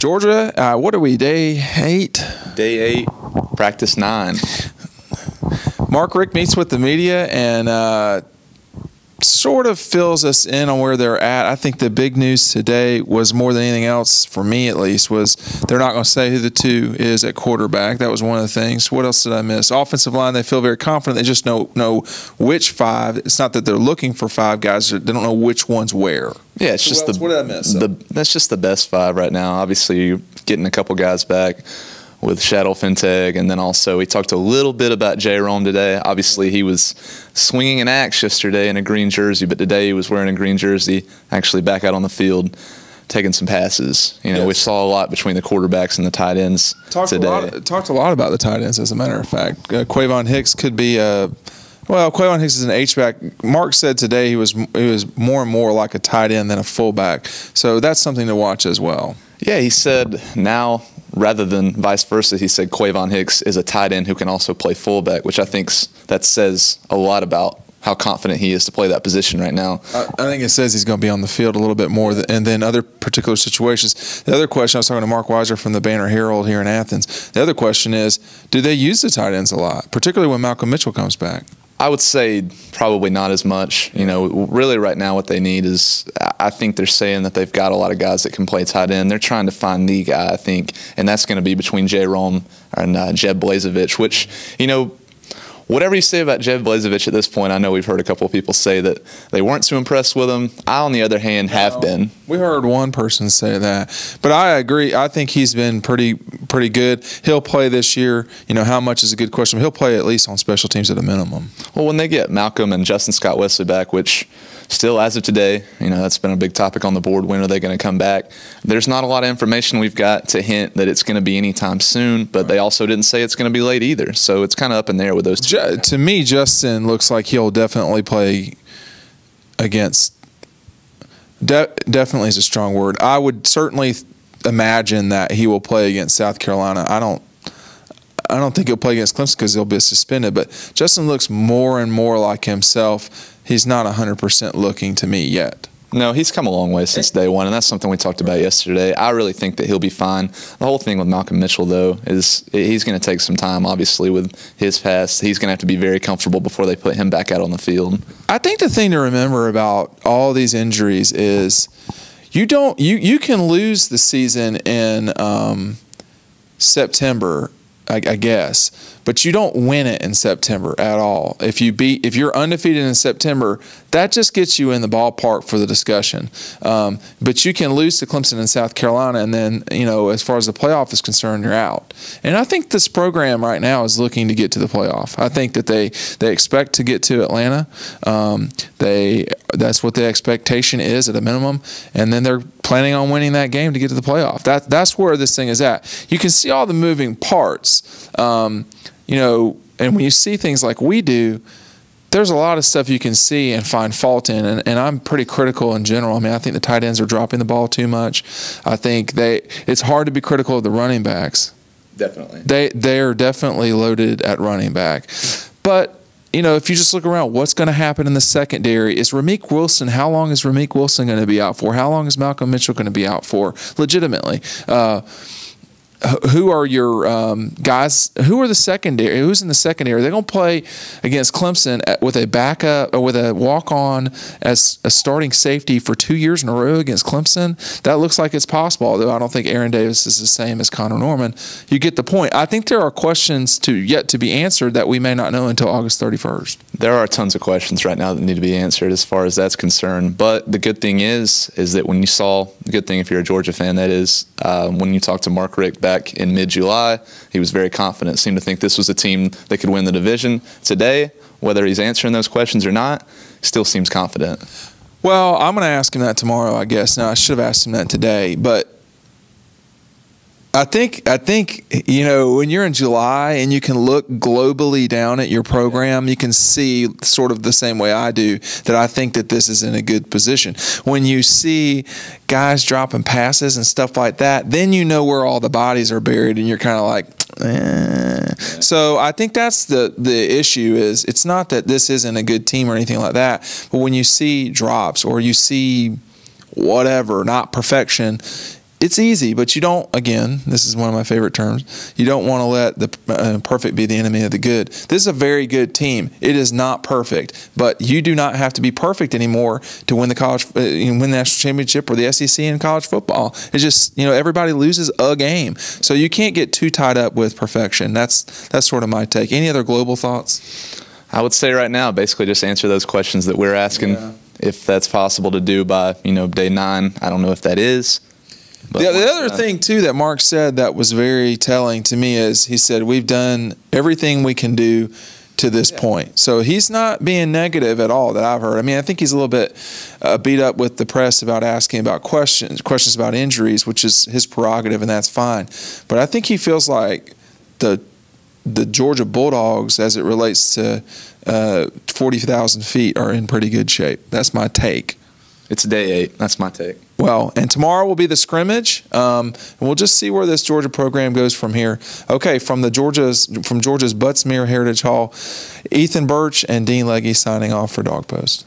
Georgia, what are we, day 8? Day 8, practice 9. Mark Richt meets with the media and sort of fills us in on where they're at. I think the big news today was, more than anything else, for me at least, was they're not going to say who the 2 is at quarterback. That was one of the things. What else did I miss? Offensive line, they feel very confident. They just know which 5. It's not that they're looking for 5 guys. They don't know which one's where. Yeah, it's just what did I miss? That's just the best 5 right now. Obviously, you're getting a couple guys back with Shadow Finteg, and then also we talked a little bit about J. Rome today. Obviously, he was swinging an axe yesterday in a green jersey, but today he was wearing a green jersey, actually back out on the field, taking some passes. Yes. We saw a lot between the quarterbacks and the tight ends today. Talked a lot about the tight ends, as a matter of fact. Quavon Hicks could be well, Quavon Hicks is an H-back. Mark said today he was more and more like a tight end than a fullback. So that's something to watch as well. Yeah, he said now, rather than vice versa, he said Quavon Hicks is a tight end who can also play fullback, which I think that says a lot about how confident he is to play that position right now. I think it says he's going to be on the field a little bit more and then other particular situations. The other question, I was talking to Mark Weiser from the Banner Herald here in Athens. The other question is, do they use the tight ends a lot, particularly when Malcolm Mitchell comes back? I would say probably not as much. Really right now what they need is, I think they're saying that they've got a lot of guys that can play tight end. They're trying to find the guy, I think, and that's going to be between J. Rome and Jeb Blazevich, which, whatever you say about Jeb Blazevich at this point, I know we've heard a couple of people say that they weren't too impressed with him. I, on the other hand, have been. We heard one person say that. But I agree. I think he's been pretty good. He'll play this year. How much is a good question. He'll play at least on special teams at a minimum. Well, when they get Malcolm and Justin Scott Wesley back, which still, as of today, that's been a big topic on the board. When are they going to come back? There's not a lot of information we've got to hint that it's going to be anytime soon, but they also didn't say it's going to be late either. So it's kind of up in there with those two. To me, Justin looks like he'll definitely play against definitely is a strong word. I would certainly imagine that he will play against South Carolina. I don't think he'll play against Clemson because he'll be suspended, but Justin looks more and more like himself. He's not 100% looking to me yet. No, he's come a long way since day one, and that's something we talked about yesterday. I really think that he'll be fine. The whole thing with Malcolm Mitchell, though, is he's going to take some time, obviously, with his past. He's going to have to be very comfortable before they put him back out on the field. I think the thing to remember about all these injuries is you can lose the season in September, I guess, but you don't win it in September at all. If you're undefeated in September, that just gets you in the ballpark for the discussion. But you can lose to Clemson and South Carolina, and then as far as the playoff is concerned, you're out. And I think this program right now is looking to get to the playoff. I think that they expect to get to Atlanta. That's what the expectation is at a minimum, and then they're planning on winning that game to get to the playoff. That's where this thing is at. You can see all the moving parts. And when you see things like we do, there's a lot of stuff you can see and find fault in, and I'm pretty critical in general. I think the tight ends are dropping the ball too much. I think it's hard to be critical of the running backs. Definitely. They are definitely loaded at running back. But if you just look around, what's going to happen in the secondary? Is Ramik Wilson, how long is Ramik Wilson going to be out for? How long is Malcolm Mitchell going to be out for? Legitimately. Who are your guys? Who are the secondary? Who's in the secondary? They're going to play against Clemson with a backup or with a walk-on as a starting safety for 2 years in a row against Clemson. That looks like it's possible, although I don't think Aaron Davis is the same as Connor Norman. You get the point. I think there are questions yet to be answered that we may not know until August 31st. There are tons of questions right now that need to be answered as far as that's concerned. But the good thing is that when you saw, the good thing if you're a Georgia fan, that is, when you talked to Mark Richt back in mid-July, he was very confident, seemed to think this was a team that could win the division. Today, whether he's answering those questions or not, still seems confident. Well, I'm going to ask him that tomorrow, I guess. Now, I should have asked him that today, but I think when you're in July and you can look globally down at your program, you can see sort of the same way I do that I think that this is in a good position. When you see guys dropping passes and stuff like that, then you know where all the bodies are buried, and you're kind of like, eh. So I think that's the issue. Is it's not that this isn't a good team or anything like that, but when you see drops or you see whatever, not perfection, it's easy, but you don't, again, this is one of my favorite terms, you don't want to let the perfect be the enemy of the good. This is a very good team. It is not perfect, but you do not have to be perfect anymore to win the win the national championship or the SEC in college football. It's just, everybody loses a game. So you can't get too tied up with perfection. That's sort of my take. Any other global thoughts? I would say right now, basically just answer those questions that we're asking. Yeah. If that's possible to do by, day 9, I don't know if that is. The other thing, too, that Mark said that was very telling to me is he said, we've done everything we can do to this point. So he's not being negative at all that I've heard. I mean, I think he's a little bit beat up with the press about asking about questions about injuries, which is his prerogative, and that's fine. But I think he feels like the Georgia Bulldogs, as it relates to 40,000 feet, are in pretty good shape. That's my take. It's day 8. That's my take. Well, and tomorrow will be the scrimmage, and we'll just see where this Georgia program goes from here. Okay, from Georgia's Butts-Mehre Heritage Hall, Ethan Birch and Dean Legge signing off for Dog Post.